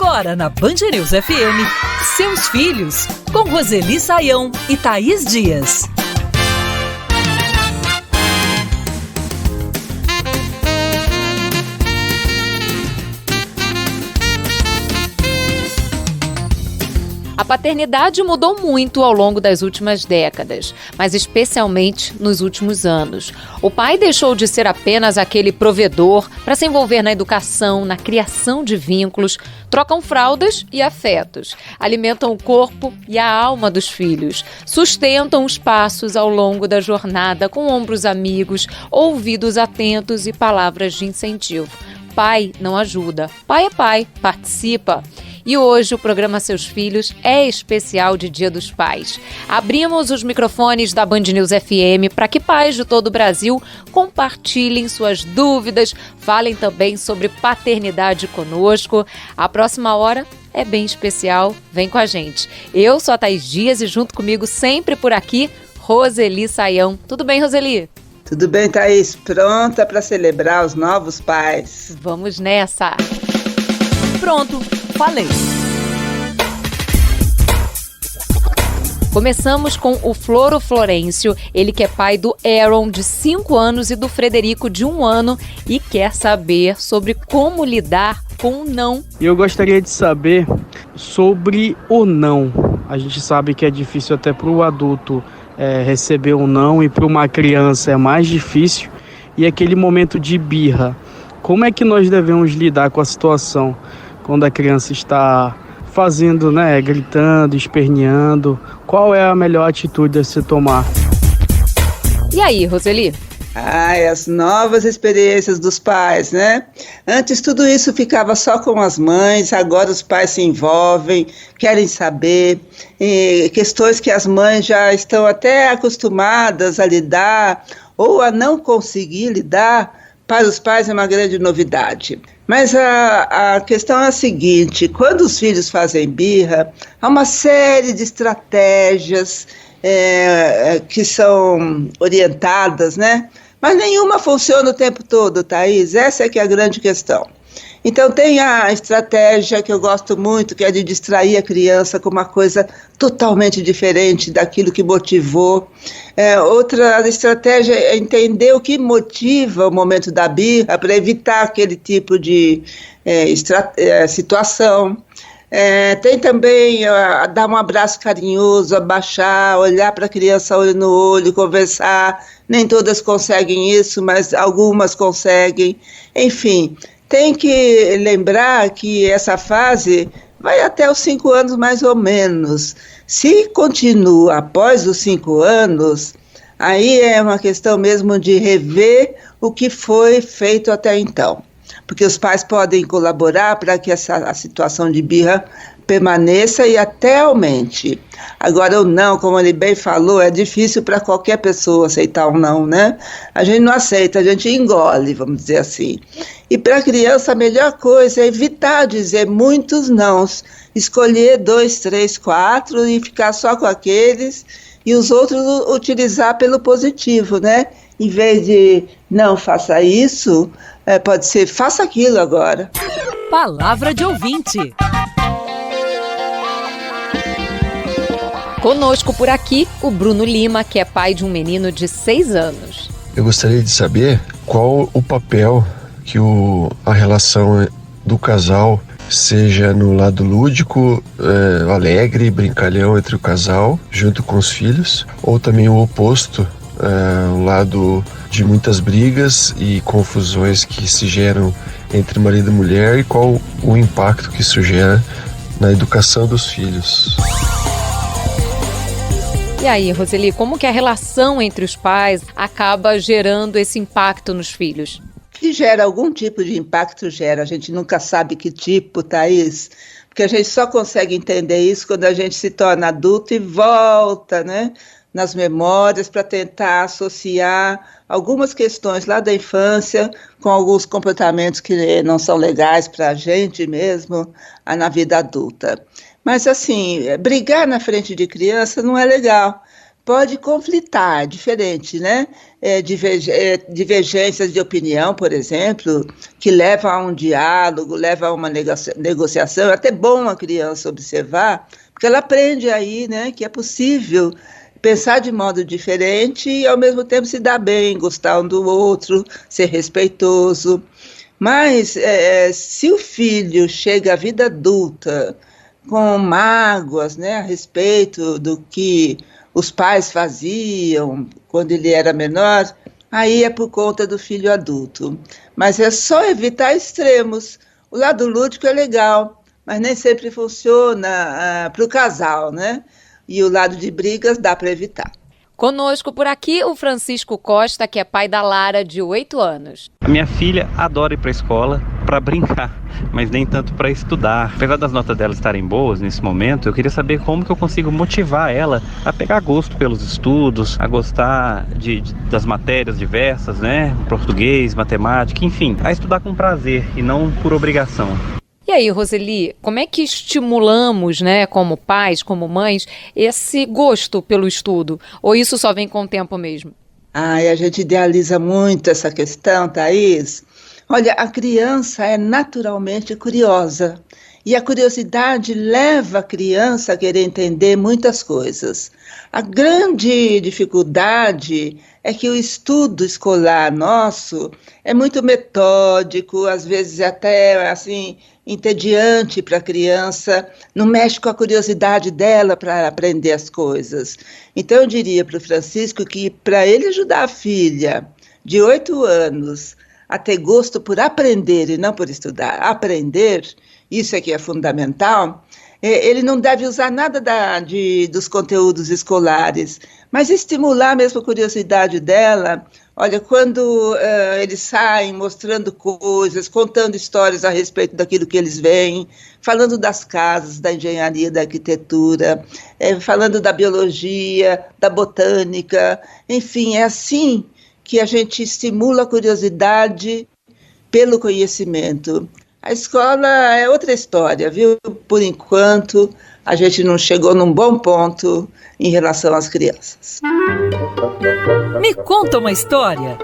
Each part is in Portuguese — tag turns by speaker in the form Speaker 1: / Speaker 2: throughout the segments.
Speaker 1: Agora na Band News FM, Seus Filhos, com Roseli Saião e Thaís Dias.
Speaker 2: A paternidade mudou muito ao longo das últimas décadas, mas especialmente nos últimos anos. O pai deixou de ser apenas aquele provedor para se envolver na educação, na criação de vínculos, trocam fraldas e afetos, alimentam o corpo e a alma dos filhos, sustentam os passos ao longo da jornada com ombros amigos, ouvidos atentos e palavras de incentivo. Pai não ajuda, pai é pai, participa. E hoje o programa Seus Filhos é especial de Dia dos Pais. Abrimos os microfones da Band News FM para que pais de todo o Brasil compartilhem suas dúvidas, falem também sobre paternidade conosco. A próxima hora é bem especial, vem com a gente. Eu sou a Thaís Dias e junto comigo sempre por aqui, Roseli Saião. Tudo bem, Roseli?
Speaker 3: Tudo bem, Thaís? Pronta para celebrar os novos pais.
Speaker 2: Vamos nessa!
Speaker 1: Pronto, falei!
Speaker 2: Começamos com o Floro Florencio, ele que é pai do Aaron, de 5 anos, e do Frederico, de 1 ano, e quer saber sobre como lidar com o não.
Speaker 4: Eu gostaria de saber sobre o não. A gente sabe que é difícil até para o adulto receber um não, e para uma criança é mais difícil. E aquele momento de birra, como é que nós devemos lidar com a situação quando a criança está fazendo, gritando, esperneando? Qual é a melhor atitude a se tomar?
Speaker 2: E aí, Roseli?
Speaker 3: As novas experiências dos pais, né? Antes tudo isso ficava só com as mães, agora os pais se envolvem, querem saber, questões que as mães já estão até acostumadas a lidar ou a não conseguir lidar, para os pais é uma grande novidade. Mas a questão é a seguinte: quando os filhos fazem birra, há uma série de estratégias que são orientadas, né? Mas nenhuma funciona o tempo todo, Thaís. Essa é que é a grande questão. Então tem a estratégia que eu gosto muito, que é de distrair a criança com uma coisa totalmente diferente daquilo que motivou. Outra estratégia é entender o que motiva o momento da birra para evitar aquele tipo de situação. Tem também dar um abraço carinhoso, abaixar, olhar para a criança olho no olho, conversar. Nem todas conseguem isso, mas algumas conseguem. Enfim, tem que lembrar que essa fase vai até os 5 anos mais ou menos. Se continua após os 5 anos, aí é uma questão mesmo de rever o que foi feito até então. Porque os pais podem colaborar para que a situação de birra permaneça e até aumente. Agora o não, como ele bem falou, é difícil para qualquer pessoa aceitar um não, né? A gente não aceita, a gente engole, vamos dizer assim. E para a criança a melhor coisa é evitar dizer muitos nãos, escolher 2, 3, 4 e ficar só com aqueles e os outros utilizar pelo positivo, né? Em vez de não faça isso, pode ser faça aquilo agora.
Speaker 1: Palavra de ouvinte.
Speaker 2: Conosco por aqui, o Bruno Lima, que é pai de um menino de 6 anos.
Speaker 5: Eu gostaria de saber qual o papel que a relação do casal, seja no lado lúdico, alegre, brincalhão entre o casal, junto com os filhos, ou também o oposto, o lado de muitas brigas e confusões que se geram entre marido e mulher, e qual o impacto que isso gera na educação dos filhos.
Speaker 2: E aí, Roseli, como que a relação entre os pais acaba gerando esse impacto nos filhos?
Speaker 3: Que gera algum tipo de impacto, gera. A gente nunca sabe que tipo, Thaís, porque a gente só consegue entender isso quando a gente se torna adulto e volta, né, nas memórias para tentar associar algumas questões lá da infância com alguns comportamentos que não são legais para a gente mesmo na vida adulta. Mas assim, brigar na frente de criança não é legal, pode conflitar, diferente, né? Divergências de opinião, por exemplo, que levam a um diálogo, levam a uma negociação. É até bom a criança observar, porque ela aprende aí, né, que é possível pensar de modo diferente e, ao mesmo tempo, se dar bem, gostar um do outro, ser respeitoso. Mas, se o filho chega à vida adulta com mágoas, né, a respeito do que os pais faziam quando ele era menor, aí é por conta do filho adulto. Mas é só evitar extremos. O lado lúdico é legal, mas nem sempre funciona para o casal, né? E o lado de brigas dá para evitar.
Speaker 2: Conosco por aqui o Francisco Costa, que é pai da Lara, de 8 anos.
Speaker 6: A minha filha adora ir para a escola para brincar, mas nem tanto para estudar. Apesar das notas dela estarem boas nesse momento, eu queria saber como que eu consigo motivar ela a pegar gosto pelos estudos, a gostar das matérias diversas, né? Português, matemática, enfim, a estudar com prazer e não por obrigação.
Speaker 2: E aí, Roseli, como é que estimulamos, né, como pais, como mães, esse gosto pelo estudo? Ou isso só vem com o tempo mesmo?
Speaker 3: A gente idealiza muito essa questão, Thaís. Olha, a criança é naturalmente curiosa. E a curiosidade leva a criança a querer entender muitas coisas. A grande dificuldade é que o estudo escolar nosso é muito metódico, às vezes até assim entediante para a criança, não mexe com a curiosidade dela para aprender as coisas. Então eu diria para o Francisco que para ele ajudar a filha de 8 anos a ter gosto por aprender e não por estudar, aprender, isso é que é fundamental, ele não deve usar nada dos conteúdos escolares, mas estimular mesmo a curiosidade dela. Olha, quando eles saem mostrando coisas, contando histórias a respeito daquilo que eles veem, falando das casas, da engenharia, da arquitetura, falando da biologia, da botânica, enfim, é assim que a gente estimula a curiosidade pelo conhecimento. A escola é outra história, viu? Por enquanto, a gente não chegou num bom ponto em relação às crianças.
Speaker 1: Me conta uma história.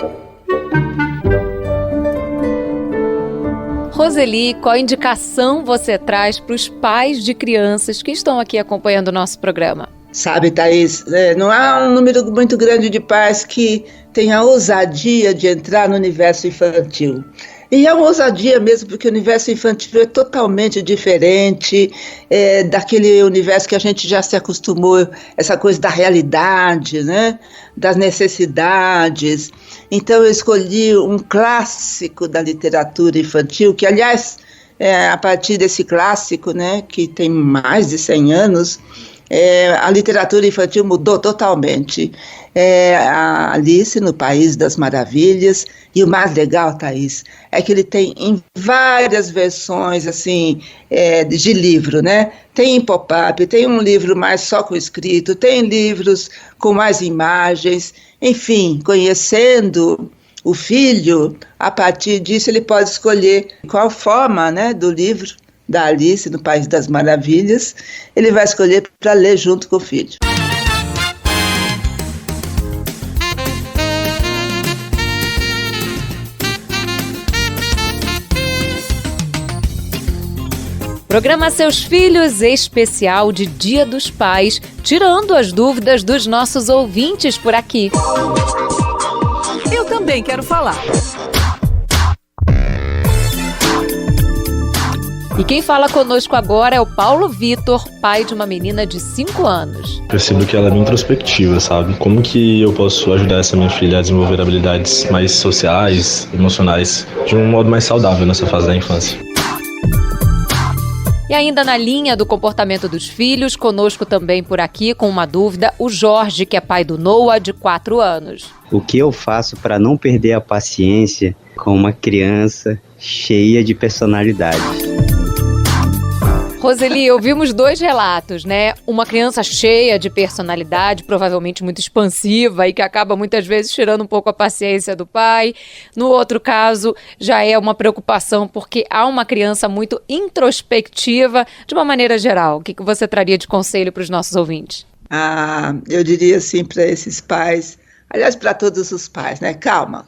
Speaker 2: Roseli, qual indicação você traz para os pais de crianças que estão aqui acompanhando o nosso programa?
Speaker 3: Sabe, Thaís, não há um número muito grande de pais que tenham a ousadia de entrar no universo infantil. E é uma ousadia mesmo, porque o universo infantil é totalmente diferente daquele universo que a gente já se acostumou, essa coisa da realidade, né? Das necessidades. Então eu escolhi um clássico da literatura infantil, que aliás, a partir desse clássico, né, que tem mais de 100 anos, a literatura infantil mudou totalmente. A Alice no País das Maravilhas, e o mais legal, Thaís, é que ele tem em várias versões assim, de livro, né? Tem em pop-up, tem um livro mais só com escrito, tem livros com mais imagens, enfim, conhecendo o filho, a partir disso ele pode escolher qual forma, né, do livro da Alice no País das Maravilhas, ele vai escolher para ler junto com o filho.
Speaker 2: Programa Seus Filhos especial de Dia dos Pais, tirando as dúvidas dos nossos ouvintes por aqui.
Speaker 1: Eu também quero falar.
Speaker 2: E quem fala conosco agora é o Paulo Vitor, pai de uma menina de 5 anos.
Speaker 7: Percebo que ela é bem introspectiva, sabe? Como que eu posso ajudar essa minha filha a desenvolver habilidades mais sociais, emocionais, de um modo mais saudável nessa fase da infância?
Speaker 2: E ainda na linha do comportamento dos filhos, conosco também por aqui, com uma dúvida, o Jorge, que é pai do Noah, de 4 anos.
Speaker 8: O que eu faço para não perder a paciência com uma criança cheia de personalidade?
Speaker 2: Roseli, ouvimos 2 relatos, né? Uma criança cheia de personalidade, provavelmente muito expansiva e que acaba muitas vezes tirando um pouco a paciência do pai. No outro caso, já é uma preocupação porque há uma criança muito introspectiva de uma maneira geral. O que você traria de conselho para os nossos ouvintes?
Speaker 3: Eu diria assim para esses pais, aliás, para todos os pais, né? Calma,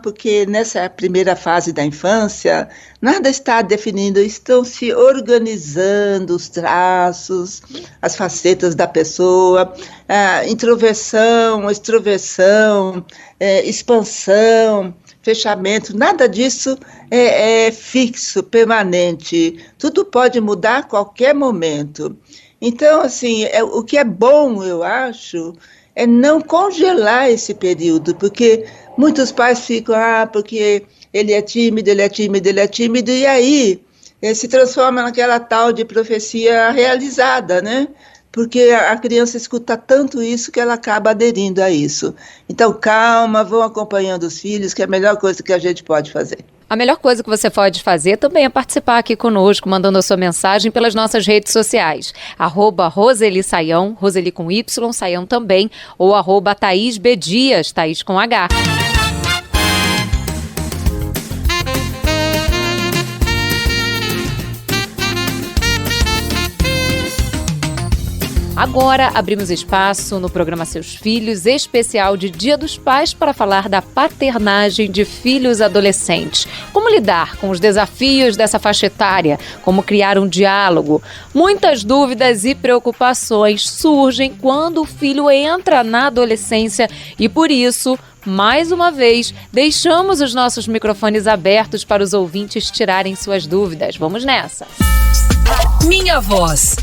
Speaker 3: porque nessa primeira fase da infância, nada está definindo, estão se organizando os traços, as facetas da pessoa, introversão, extroversão, expansão, fechamento, nada disso é fixo, permanente, tudo pode mudar a qualquer momento. Então, assim, o que é bom, eu acho, é não congelar esse período, porque muitos pais ficam, porque ele é tímido, e aí se transforma naquela tal de profecia realizada, né? Porque a criança escuta tanto isso que ela acaba aderindo a isso. Então, calma, vão acompanhando os filhos, que é a melhor coisa que a gente pode fazer.
Speaker 2: A melhor coisa que você pode fazer também é participar aqui conosco, mandando a sua mensagem pelas nossas redes sociais. @Roseli Saião, Roseli com Y, Saião também, ou @Thaís B. Dias, Thaís com H. Agora abrimos espaço no programa Seus Filhos, especial de Dia dos Pais, para falar da paternagem de filhos adolescentes. Como lidar com os desafios dessa faixa etária? Como criar um diálogo? Muitas dúvidas e preocupações surgem quando o filho entra na adolescência e, por isso, mais uma vez, deixamos os nossos microfones abertos para os ouvintes tirarem suas dúvidas. Vamos nessa!
Speaker 1: Minha voz.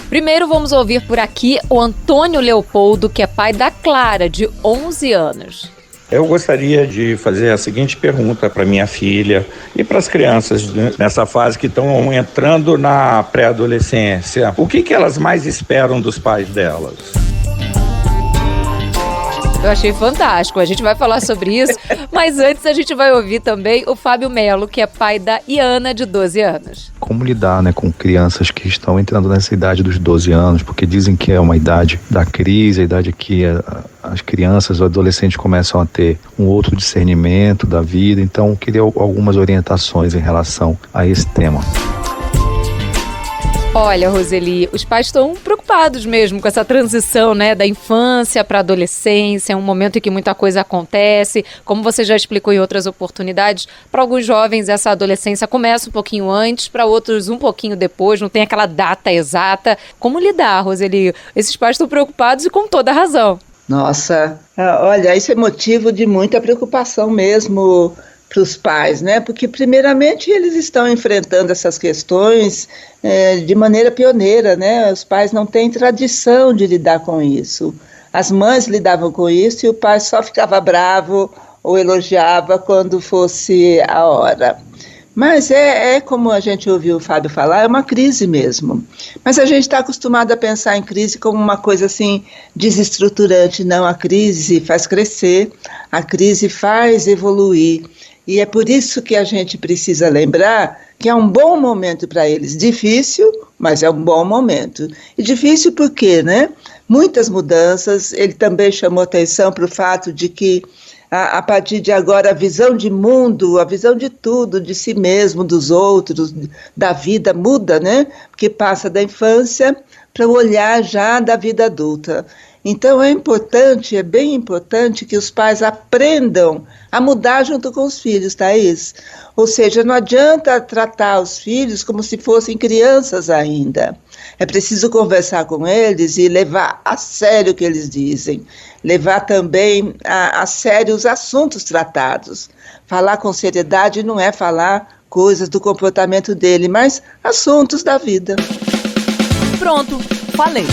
Speaker 2: Primeiro vamos ouvir por aqui o Antônio Leopoldo, que é pai da Clara, de 11 anos.
Speaker 9: Eu gostaria de fazer a seguinte pergunta para minha filha e para as crianças nessa fase que estão entrando na pré-adolescência. O que elas mais esperam dos pais delas?
Speaker 2: Eu achei fantástico, a gente vai falar sobre isso, mas antes a gente vai ouvir também o Fábio Melo, que é pai da Iana, de 12 anos.
Speaker 10: Como lidar, com crianças que estão entrando nessa idade dos 12 anos, porque dizem que é uma idade da crise, a idade que as crianças ou adolescentes começam a ter um outro discernimento da vida, então eu queria algumas orientações em relação a esse tema.
Speaker 2: Olha, Roseli, os pais estão preocupados mesmo com essa transição, da infância para a adolescência, um momento em que muita coisa acontece. Como você já explicou em outras oportunidades, para alguns jovens essa adolescência começa um pouquinho antes, para outros um pouquinho depois, não tem aquela data exata. Como lidar, Roseli? Esses pais estão preocupados e com toda a razão.
Speaker 3: Nossa, olha, isso é motivo de muita preocupação mesmo para os pais, porque primeiramente eles estão enfrentando essas questões de maneira pioneira, os pais não têm tradição de lidar com isso, as mães lidavam com isso e o pai só ficava bravo ou elogiava quando fosse a hora. Mas é como a gente ouviu o Fábio falar, é uma crise mesmo. Mas a gente está acostumado a pensar em crise como uma coisa assim desestruturante. Não, a crise faz crescer, a crise faz evoluir. E é por isso que a gente precisa lembrar que é um bom momento para eles. Difícil, mas é um bom momento. E difícil por quê, Muitas mudanças. Ele também chamou atenção para o fato de que a partir de agora a visão de mundo, a visão de tudo, de si mesmo, dos outros, da vida muda, Porque passa da infância para o olhar já da vida adulta. Então é bem importante que os pais aprendam a mudar junto com os filhos, Thaís. Ou seja, não adianta tratar os filhos como se fossem crianças ainda. É preciso conversar com eles e levar a sério o que eles dizem. Levar também a sério os assuntos tratados. Falar com seriedade não é falar coisas do comportamento dele, mas assuntos da vida.
Speaker 1: Pronto, falei.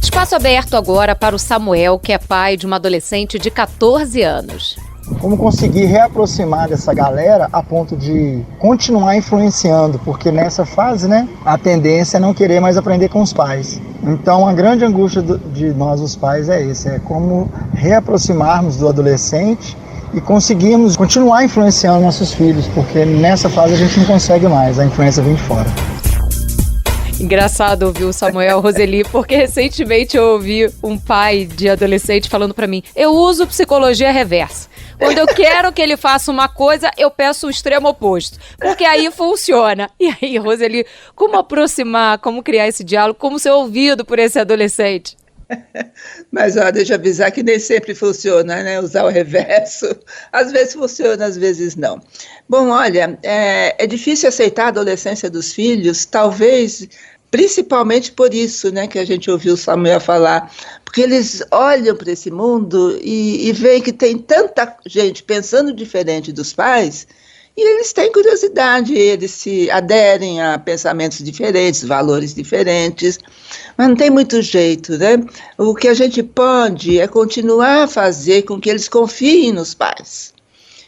Speaker 2: Espaço aberto agora para o Samuel, que é pai de uma adolescente de 14 anos.
Speaker 11: Como conseguir reaproximar dessa galera a ponto de continuar influenciando, porque nessa fase, a tendência é não querer mais aprender com os pais. Então a grande angústia de nós, os pais, é esse, é como reaproximarmos do adolescente e conseguirmos continuar influenciando nossos filhos, porque nessa fase a gente não consegue mais, a influência vem de fora.
Speaker 2: Engraçado ouvir o Samuel, Roseli, porque recentemente eu ouvi um pai de adolescente falando pra mim: eu uso psicologia reversa. Quando eu quero que ele faça uma coisa, eu peço o extremo oposto, porque aí funciona. E aí, Roseli, como aproximar, como criar esse diálogo, como ser ouvido por esse adolescente?
Speaker 3: Mas ó, deixa eu avisar que nem sempre funciona, né? Usar o reverso. Às vezes funciona, às vezes não. Bom, olha, é difícil aceitar a adolescência dos filhos, talvez principalmente por isso, né, que a gente ouviu o Samuel falar, porque eles olham para esse mundo e veem que tem tanta gente pensando diferente dos pais, e eles têm curiosidade, eles se aderem a pensamentos diferentes, valores diferentes, mas não tem muito jeito, né? O que a gente pode é continuar a fazer com que eles confiem nos pais.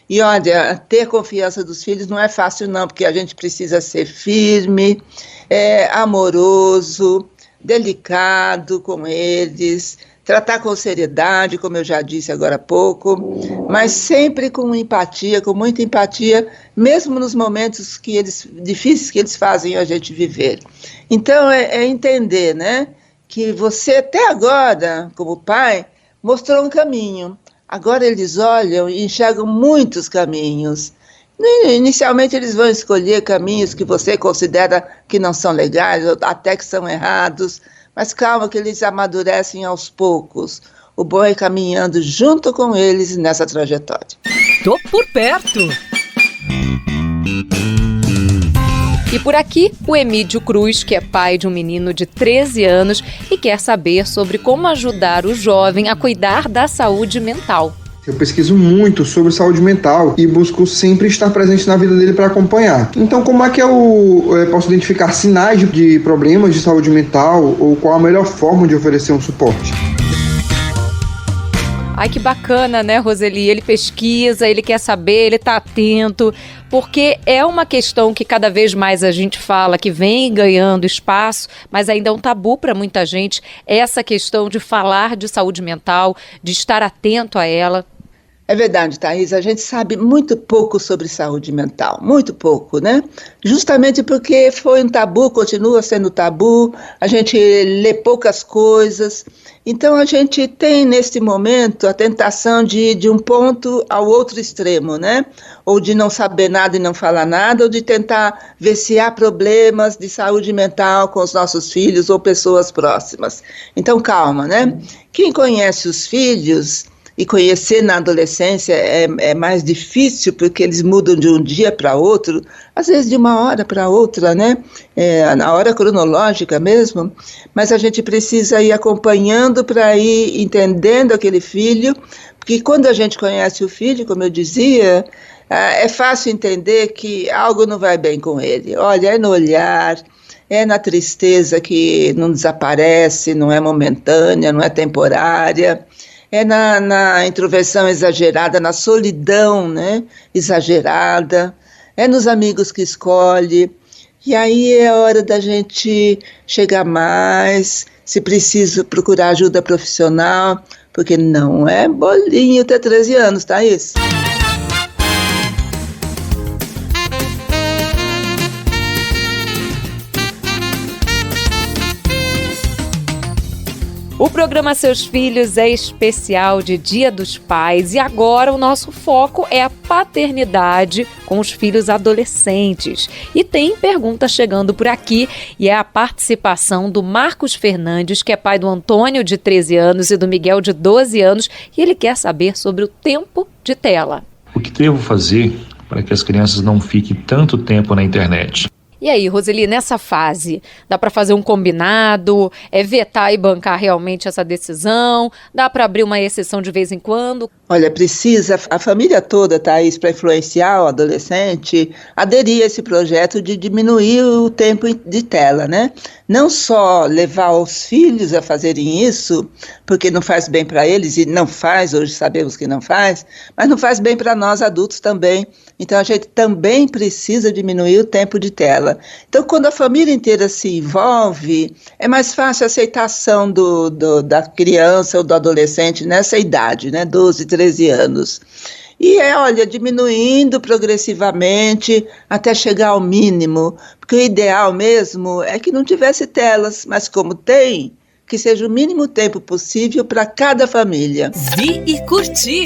Speaker 3: E olha, ter confiança dos filhos não é fácil não, porque a gente precisa ser firme, amoroso, delicado com eles, tratar com seriedade, como eu já disse agora há pouco, mas sempre com empatia, com muita empatia, mesmo nos momentos difíceis que eles fazem a gente viver. Então, é entender, né, que você até agora, como pai, mostrou um caminho. Agora eles olham e enxergam muitos caminhos. Inicialmente eles vão escolher caminhos que você considera que não são legais, ou até que são errados, mas calma que eles amadurecem aos poucos. O bom é caminhando junto com eles nessa trajetória.
Speaker 1: Tô por perto!
Speaker 2: E por aqui, o Emídio Cruz, que é pai de um menino de 13 anos e quer saber sobre como ajudar o jovem a cuidar da saúde mental.
Speaker 12: Eu pesquiso muito sobre saúde mental e busco sempre estar presente na vida dele para acompanhar. Então, como é que eu posso identificar sinais de problemas de saúde mental ou qual a melhor forma de oferecer um suporte?
Speaker 2: Ai, que bacana, né, Roseli? Ele pesquisa, ele quer saber, ele tá atento, porque é uma questão que cada vez mais a gente fala, que vem ganhando espaço, mas ainda é um tabu para muita gente, essa questão de falar de saúde mental, de estar atento a ela.
Speaker 3: É verdade, Thaís, a gente sabe muito pouco sobre saúde mental, muito pouco, né? Justamente porque foi um tabu, continua sendo tabu, a gente lê poucas coisas, então a gente tem neste momento a tentação de ir de um ponto ao outro extremo, né? Ou de não saber nada e não falar nada, ou de tentar ver se há problemas de saúde mental com os nossos filhos ou pessoas próximas. Então calma, né? Quem conhece os filhos... E conhecer na adolescência é mais difícil, porque eles mudam de um dia para outro, às vezes de uma hora para outra, né? Na hora cronológica mesmo, mas a gente precisa ir acompanhando para ir entendendo aquele filho, porque quando a gente conhece o filho, como eu dizia, é fácil entender que algo não vai bem com ele. Olha, é no olhar, é na tristeza que não desaparece, não é momentânea, não é temporária, é na introversão exagerada, na solidão, né, exagerada, é nos amigos que escolhe, e aí é hora da gente chegar mais, se preciso procurar ajuda profissional, porque não é bolinho ter 13 anos, tá isso?
Speaker 2: O programa Seus Filhos é especial de Dia dos Pais e agora o nosso foco é a paternidade com os filhos adolescentes. E tem pergunta chegando por aqui e é a participação do Marcos Fernandes, que é pai do Antônio, de 13 anos, e do Miguel, de 12 anos, e ele quer saber sobre o tempo de tela.
Speaker 13: O que devo fazer para que as crianças não fiquem tanto tempo na internet?
Speaker 2: E aí, Roseli, nessa fase, dá para fazer um combinado, vetar e bancar realmente essa decisão? Dá para abrir uma exceção de vez em quando?
Speaker 3: Olha, precisa a família toda, Thaís, para influenciar o adolescente, aderir a esse projeto de diminuir o tempo de tela, né? Não só levar os filhos a fazerem isso, porque não faz bem para eles, e não faz, hoje sabemos que não faz, mas não faz bem para nós adultos também. Então a gente também precisa diminuir o tempo de tela. Então, quando a família inteira se envolve, é mais fácil a aceitação da criança ou do adolescente nessa idade, né, 12, 13 anos. E olha, diminuindo progressivamente até chegar ao mínimo, Porque o ideal mesmo é que não tivesse telas, mas como tem, que seja o mínimo tempo possível para cada família.
Speaker 1: Vi e curti.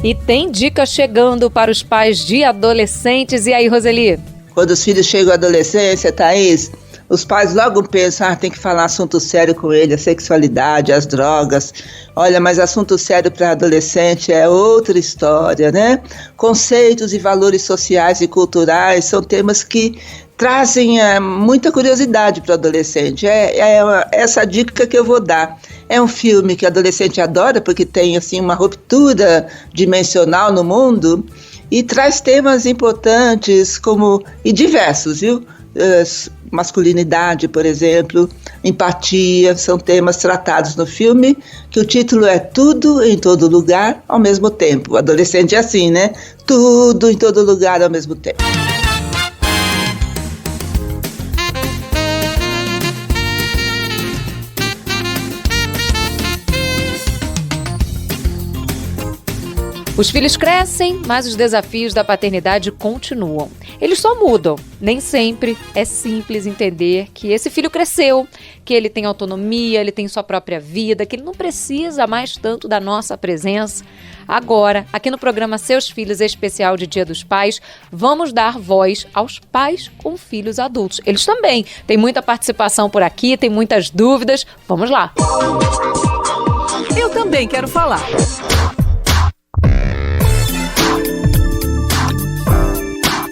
Speaker 2: E tem dica chegando para os pais de adolescentes. E aí, Roseli?
Speaker 3: Quando os filhos chegam à adolescência, Thaís, os pais logo pensam, tem que falar assunto sério com ele, a sexualidade, as drogas. Olha, mas assunto sério para adolescente é outra história, né? Conceitos e valores sociais e culturais são temas que trazem muita curiosidade para o adolescente. É essa dica que eu vou dar. É um filme que o adolescente adora, porque tem assim, uma ruptura dimensional no mundo e traz temas importantes e diversos, viu? Masculinidade, por exemplo, empatia, são temas tratados no filme, que o título é Tudo em Todo Lugar ao Mesmo Tempo. O adolescente é assim, né? Tudo em todo lugar ao mesmo tempo.
Speaker 2: Os filhos crescem, mas os desafios da paternidade continuam. Eles só mudam. Nem sempre é simples entender que esse filho cresceu, que ele tem autonomia, ele tem sua própria vida, que ele não precisa mais tanto da nossa presença. Agora, aqui no programa Seus Filhos Especial de Dia dos Pais, vamos dar voz aos pais com filhos adultos. Eles também têm muita participação por aqui, tem muitas dúvidas. Vamos lá.
Speaker 1: Eu também quero falar.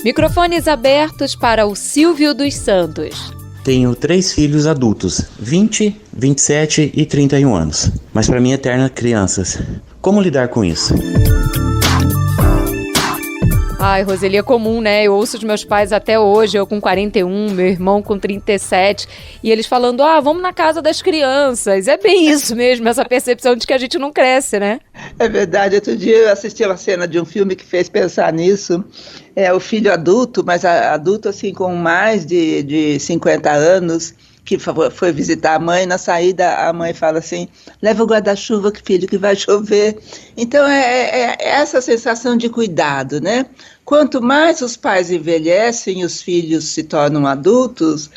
Speaker 2: Microfones abertos para o Silvio dos Santos.
Speaker 14: Tenho 3 filhos adultos, 20, 27 e 31 anos. Mas para mim, eternas crianças. Como lidar com isso?
Speaker 2: Ai, Roseli, é comum, né? Eu ouço dos meus pais até hoje, eu com 41, meu irmão com 37, e eles falando, vamos na casa das crianças. É bem isso mesmo, essa percepção de que a gente não cresce, né?
Speaker 3: É verdade. Outro dia eu assisti uma cena de um filme que fez pensar nisso. É o filho adulto, mas adulto assim com mais de 50 anos, que foi visitar a mãe. Na saída a mãe fala assim, leva o guarda-chuva, filho, que vai chover. Então é essa sensação de cuidado, né? Quanto mais os pais envelhecem e os filhos se tornam adultos,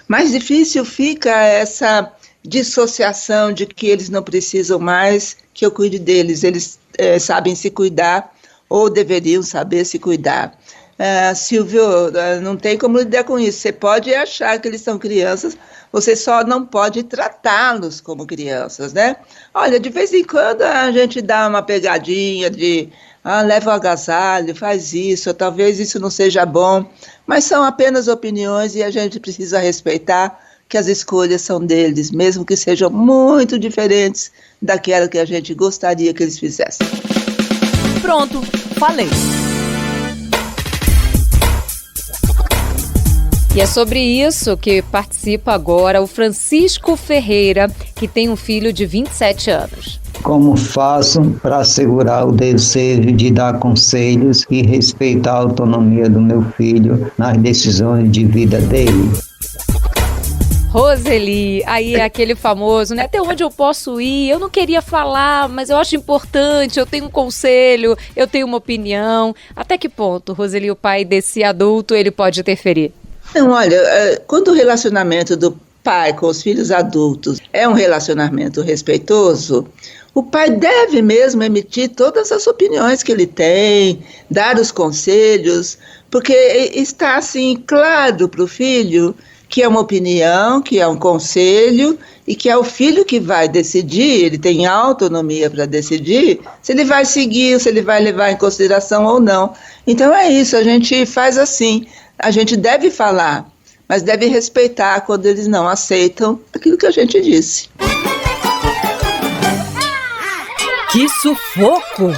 Speaker 3: mais difícil fica essa dissociação de que eles não precisam mais que eu cuide deles. Eles sabem se cuidar ou deveriam saber se cuidar. Silvio, não tem como lidar com isso. Você pode achar que eles são crianças, você só não pode tratá-los como crianças, né? Olha, de vez em quando a gente dá uma pegadinha de leva o agasalho, faz isso, talvez isso não seja bom, mas são apenas opiniões e a gente precisa respeitar que as escolhas são deles, mesmo que sejam muito diferentes daquela que a gente gostaria que eles fizessem.
Speaker 1: Pronto, falei.
Speaker 2: E é sobre isso que participa agora o Francisco Ferreira, que tem um filho de 27 anos.
Speaker 15: Como faço para assegurar o desejo de dar conselhos e respeitar a autonomia do meu filho nas decisões de vida dele?
Speaker 2: Roseli, aí é aquele famoso, né? Até onde eu posso ir? Eu não queria falar, mas eu acho importante, eu tenho um conselho, eu tenho uma opinião. Até que ponto, Roseli, o pai desse adulto, ele pode interferir?
Speaker 3: Não, olha, quando o relacionamento do pai com os filhos adultos é um relacionamento respeitoso, o pai deve mesmo emitir todas as opiniões que ele tem, dar os conselhos, porque está assim claro para o filho que é uma opinião, que é um conselho e que é o filho que vai decidir, ele tem autonomia para decidir se ele vai seguir, se ele vai levar em consideração ou não. Então é isso, a gente faz assim, a gente deve falar, mas deve respeitar quando eles não aceitam aquilo que a gente disse.
Speaker 1: Que sufoco!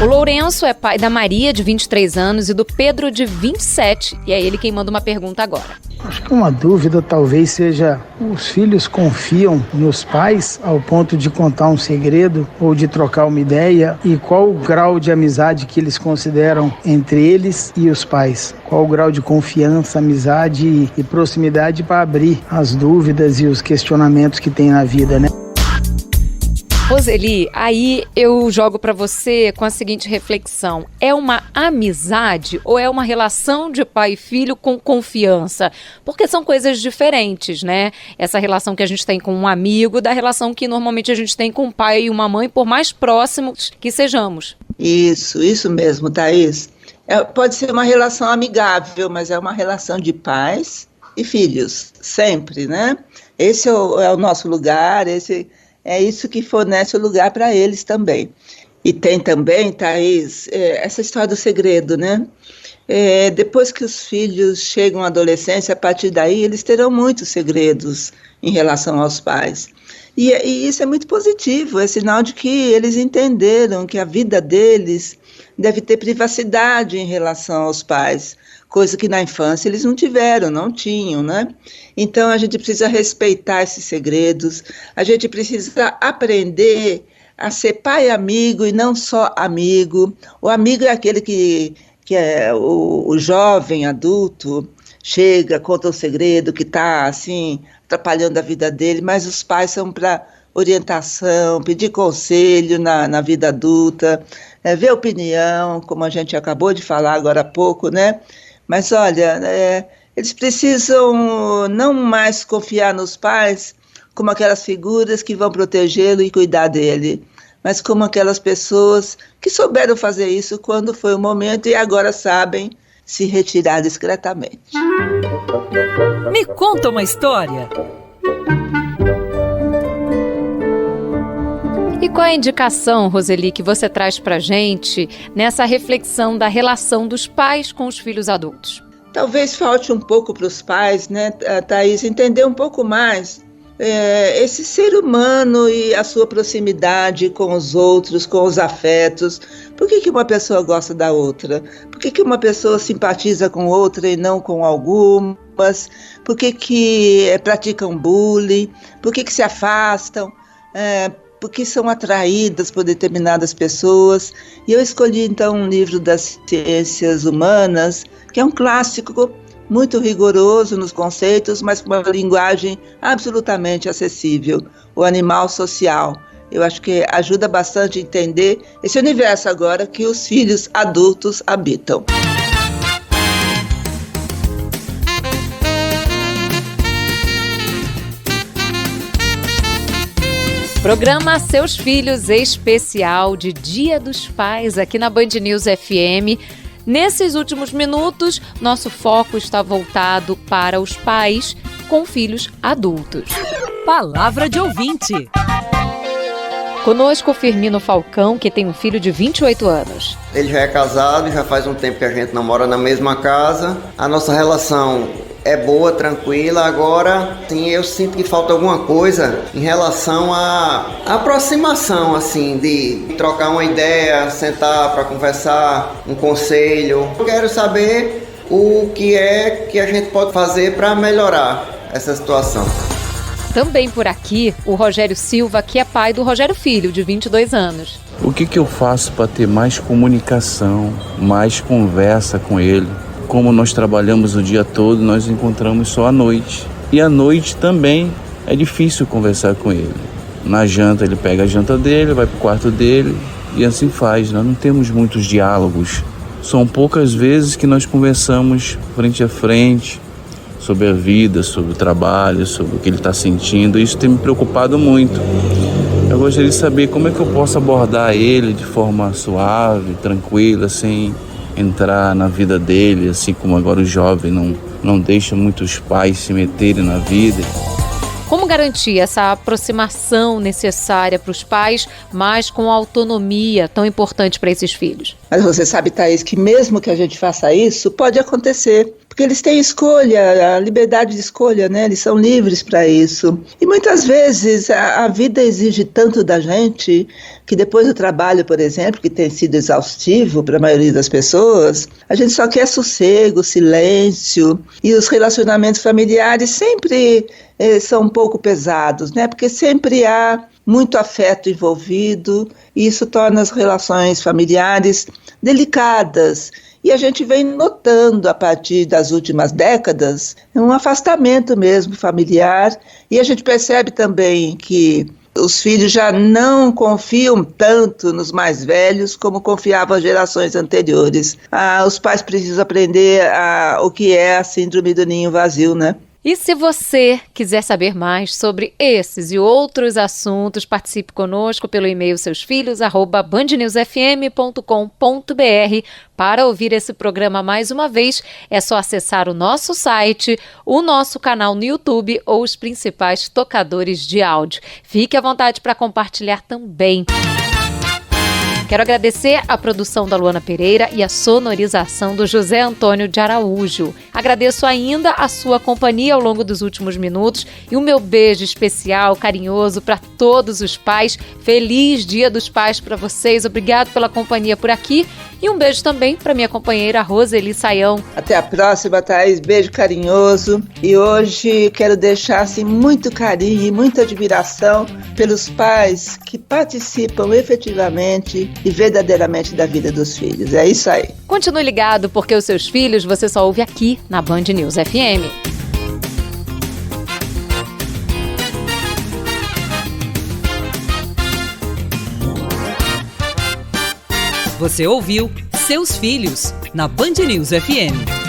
Speaker 2: O Lourenço é pai da Maria, de 23 anos, e do Pedro, de 27. E é ele quem manda uma pergunta agora.
Speaker 11: Acho que uma dúvida talvez seja, os filhos confiam nos pais ao ponto de contar um segredo ou de trocar uma ideia? E qual o grau de amizade que eles consideram entre eles e os pais? Qual o grau de confiança, amizade e proximidade para abrir as dúvidas e os questionamentos que tem na vida, né?
Speaker 2: Roseli, aí eu jogo pra você com a seguinte reflexão. É uma amizade ou é uma relação de pai e filho com confiança? Porque são coisas diferentes, né? Essa relação que a gente tem com um amigo da relação que normalmente a gente tem com um pai e uma mãe, por mais próximos que sejamos.
Speaker 3: Isso mesmo, Thaís. Pode ser uma relação amigável, mas é uma relação de pais e filhos, sempre, né? Esse é o nosso lugar, é isso que fornece o lugar para eles também. E tem também, Thaís, essa história do segredo, né? Depois que os filhos chegam à adolescência, a partir daí eles terão muitos segredos em relação aos pais. E isso é muito positivo, é sinal de que eles entenderam que a vida deles deve ter privacidade em relação aos pais, coisa que na infância eles não tinham, né? Então a gente precisa respeitar esses segredos, a gente precisa aprender a ser pai amigo e não só amigo. O amigo é aquele que é o jovem adulto, chega, conta um segredo que está assim, atrapalhando a vida dele, mas os pais são para orientação, pedir conselho na vida adulta, ver opinião, como a gente acabou de falar agora há pouco, né? Mas olha, eles precisam não mais confiar nos pais como aquelas figuras que vão protegê-lo e cuidar dele, mas como aquelas pessoas que souberam fazer isso quando foi o momento e agora sabem se retirar discretamente.
Speaker 1: Me conta uma história.
Speaker 2: E qual é a indicação, Roseli, que você traz pra gente nessa reflexão da relação dos pais com os filhos adultos?
Speaker 3: Talvez falte um pouco para os pais, né, Thaís, entender um pouco mais esse ser humano e a sua proximidade com os outros, com os afetos. Por que uma pessoa gosta da outra? Por que uma pessoa simpatiza com outra e não com algumas? Por que praticam bullying? Por que se afastam? Porque são atraídas por determinadas pessoas. E eu escolhi, então, um livro das ciências humanas, que é um clássico muito rigoroso nos conceitos, mas com uma linguagem absolutamente acessível, O Animal Social. Eu acho que ajuda bastante a entender esse universo agora que os filhos adultos habitam.
Speaker 2: Programa Seus Filhos especial de Dia dos Pais aqui na Band News FM. Nesses últimos minutos, nosso foco está voltado para os pais com filhos adultos.
Speaker 1: Palavra de ouvinte.
Speaker 2: Conosco o Firmino Falcão, que tem um filho de 28 anos.
Speaker 16: Ele já é casado, já faz um tempo que a gente namora na mesma casa. A nossa relação é boa, tranquila. Agora, sim, eu sinto que falta alguma coisa em relação à aproximação, assim, de trocar uma ideia, sentar para conversar, um conselho. Eu quero saber o que é que a gente pode fazer para melhorar essa situação.
Speaker 2: Também por aqui, o Rogério Silva, que é pai do Rogério Filho, de 22 anos.
Speaker 17: O que eu faço para ter mais comunicação, mais conversa com ele? Como nós trabalhamos o dia todo, nós encontramos só à noite. E à noite também é difícil conversar com ele. Na janta ele pega a janta dele, vai para o quarto dele e assim faz. Nós não temos muitos diálogos. São poucas vezes que nós conversamos frente a frente sobre a vida, sobre o trabalho, sobre o que ele está sentindo. Isso tem me preocupado muito. Eu gostaria de saber como é que eu posso abordar ele de forma suave, tranquila, sem entrar na vida dele, assim como agora o jovem não deixa muitos pais se meterem na vida.
Speaker 2: Como garantir essa aproximação necessária para os pais, mas com autonomia tão importante para esses filhos?
Speaker 3: Mas você sabe, Thaís, que mesmo que a gente faça isso, pode acontecer. Porque eles têm escolha, a liberdade de escolha, né? Eles são livres para isso. E muitas vezes a vida exige tanto da gente que depois do trabalho, por exemplo, que tem sido exaustivo para a maioria das pessoas, a gente só quer sossego, silêncio. E os relacionamentos familiares sempre são um pouco pesados, né? Porque sempre há muito afeto envolvido e isso torna as relações familiares delicadas. E a gente vem notando, a partir das últimas décadas, um afastamento mesmo familiar. E a gente percebe também que Os filhos já não confiam tanto nos mais velhos como confiavam as gerações anteriores. Os pais precisam aprender o que é a síndrome do ninho vazio, né?
Speaker 2: E se você quiser saber mais sobre esses e outros assuntos, participe conosco pelo e-mail seusfilhos@bandnewsfm.com.br. Para ouvir esse programa mais uma vez, é só acessar o nosso site, o nosso canal no YouTube ou os principais tocadores de áudio. Fique à vontade para compartilhar também. Quero agradecer a produção da Luana Pereira e a sonorização do José Antônio de Araújo. Agradeço ainda a sua companhia ao longo dos últimos minutos e o meu beijo especial, carinhoso para todos os pais. Feliz Dia dos Pais para vocês. Obrigado pela companhia por aqui. E um beijo também para minha companheira Roseli Saião.
Speaker 3: Até a próxima, Thaís. Beijo carinhoso. E hoje quero deixar assim, muito carinho e muita admiração pelos pais que participam efetivamente e verdadeiramente da vida dos filhos. É isso aí.
Speaker 2: Continue ligado, porque os seus filhos você só ouve aqui na Band News FM.
Speaker 1: Você ouviu Seus Filhos, na Band News FM.